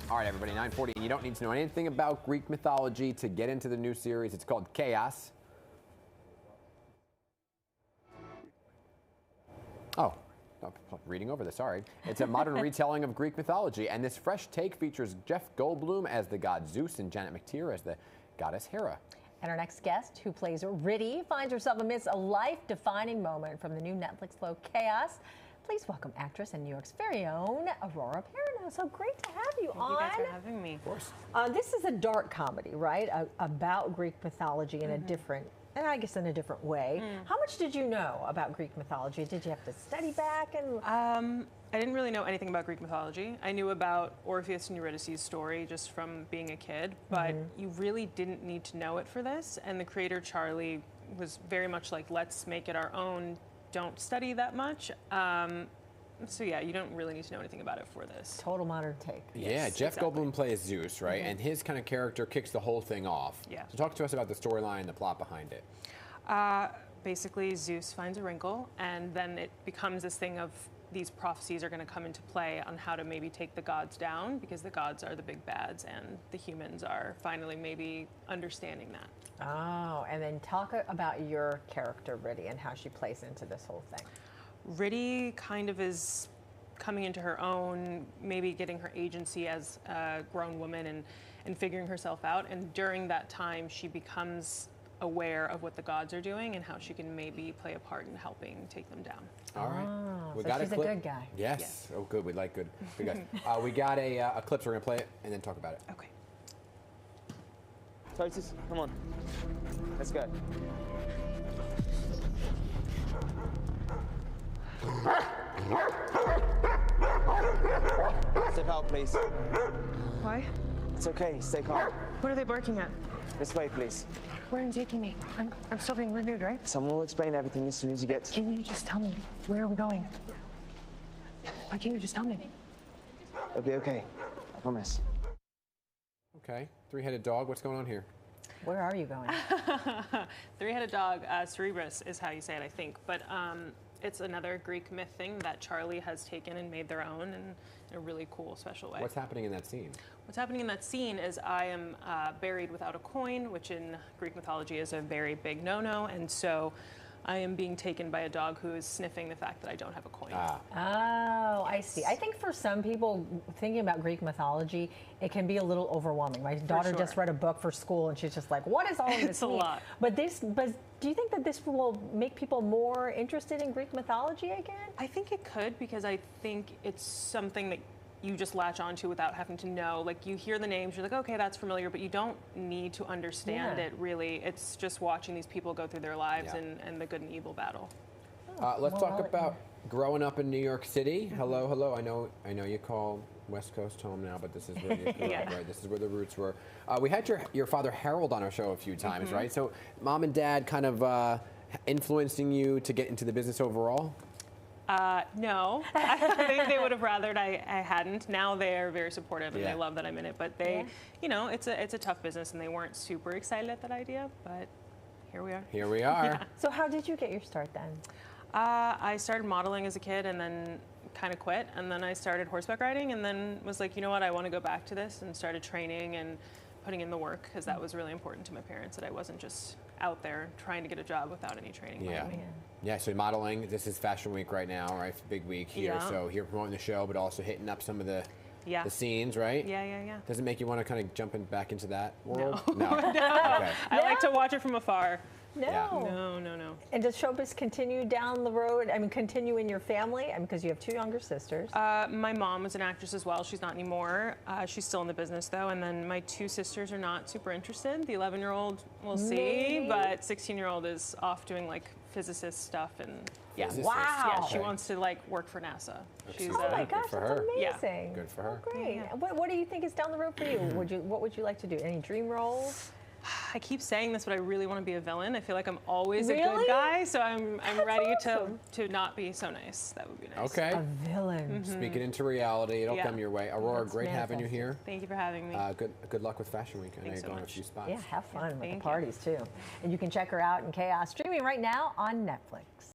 All right, everybody, 9:40, and you don't need to know anything about Greek mythology to get into the new series. It's called Kaos. Oh, reading over this, sorry. It's a modern retelling of Greek mythology, and this fresh take features Jeff Goldblum as the god Zeus and Janet McTeer as the goddess Hera. And our next guest, who plays Riddy, finds herself amidst a life-defining moment from the new Netflix flow Kaos. Please welcome actress and New York's very own Aurora Perrineau. So great to have you on. Thank you guys for having me. Of course. This is a dark comedy, right? About Greek mythology in a different, and I guess in a different way. How much did you know about Greek mythology? Did you have to study back? And I didn't really know anything about Greek mythology. I knew about Orpheus and Eurydice's story just from being a kid, but you really didn't need to know it for this. And the creator, Charlie, was very much like, let's make it our own. Don't study that much. So yeah, you don't really need to know anything about it for this. Total modern take. Yeah, Yes, Jeff exactly. Goldblum plays Zeus, right? And his kind of character kicks the whole thing off. Yeah. So talk to us about the storyline and the plot behind it. Basically, Zeus finds a wrinkle, and then it becomes this thing of these prophecies are going to come into play on how to maybe take the gods down, because the gods are the big bads, and the humans are finally maybe understanding that. Oh, and then talk about your character, Riddy, and how she plays into this whole thing. Riddy kind of is coming into her own, maybe getting her agency as a grown woman and figuring herself out. And during that time, she becomes aware of what the gods are doing and how she can maybe play a part in helping take them down. All right. Oh, so she's a good guy. Yes. Yes. Oh, good. We like good guys. We got a clip, so we're going to play it and then talk about it. Okay. Totus, come on. Let's go. Step out, please. Why? It's okay. Stay calm. What are they barking at? This way, please. Where are you taking me? I'm still being renewed, right? Someone will explain everything as soon as you get. Can you just tell me? Where are we going? Why can't you just tell me? It'll be okay. I promise. Okay. Three-headed dog. What's going on here? Where are you going? Three-headed dog, Cerebrus is how you say it, I think. But it's another Greek myth thing that Charlie has taken and made their own in a really cool, special way. What's happening in that scene? What's happening in that scene is I am buried without a coin, which in Greek mythology is a very big no-no, and so I am being taken by a dog who is sniffing the fact that I don't have a coin. Oh, I see. I think for some people, thinking about Greek mythology, it can be a little overwhelming. My daughter sure. just read a book for school, and she's just like, "What is all of this?" It's a mean? lot. But do you think that this will make people more interested in Greek mythology again? I think it could, because I think it's something that you just latch onto without having to know. Like, you hear the names, you're like, okay, that's familiar, but you don't need to understand it, really. It's just watching these people go through their lives and the good and evil battle. Let's talk about growing up in New York City. Hello, hello. I know you call West Coast home now, but this is where you grew up, right? This is where the roots were. We had your father Harold on our show a few times, right? So mom and dad kind of influencing you to get into the business overall? No, I think they would have rathered I hadn't. Now they are very supportive and they love that I'm in it. But they, you know, it's a tough business, and they weren't super excited at that idea. But here we are. Here we are. So how did you get your start then? I started modeling as a kid and then kind of quit. And then I started horseback riding and then was like, you know what, I want to go back to this, and started training and putting in the work, because that was really important to my parents, that I wasn't just out there trying to get a job without any training. Yeah, so modeling, this is Fashion Week right now, right? It's a big week here. So here promoting the show, but also hitting up some of the scenes, right? Yeah. Does it make you want to kind of jump back into that world? No. Okay. I like to watch it from afar. No. No. And does showbiz continue down the road? I mean, continue in your family? I mean, because you have two younger sisters. My mom was an actress as well. She's not anymore. She's still in the business, though. And then my two sisters are not super interested. The 11-year-old, we'll see, but 16-year-old is off doing like physicist stuff, and Wow. Yeah, she wants to like work for NASA. She's oh my gosh, for that's her. amazing. Good for her. Oh, great. What do you think is down the road for you? What would you like to do? Any dream roles? I keep saying this, but I really want to be a villain. I feel like I'm always a good guy, so I'm ready to not be so nice. That would be nice. Okay. A villain. Speak it into reality. It'll come your way. Aurora, great having you here. Thank you for having me. Good luck with Fashion Week. I know you're so going much. to a few spots. Yeah, have fun with the parties too. And you can check her out in Kaos, streaming right now on Netflix.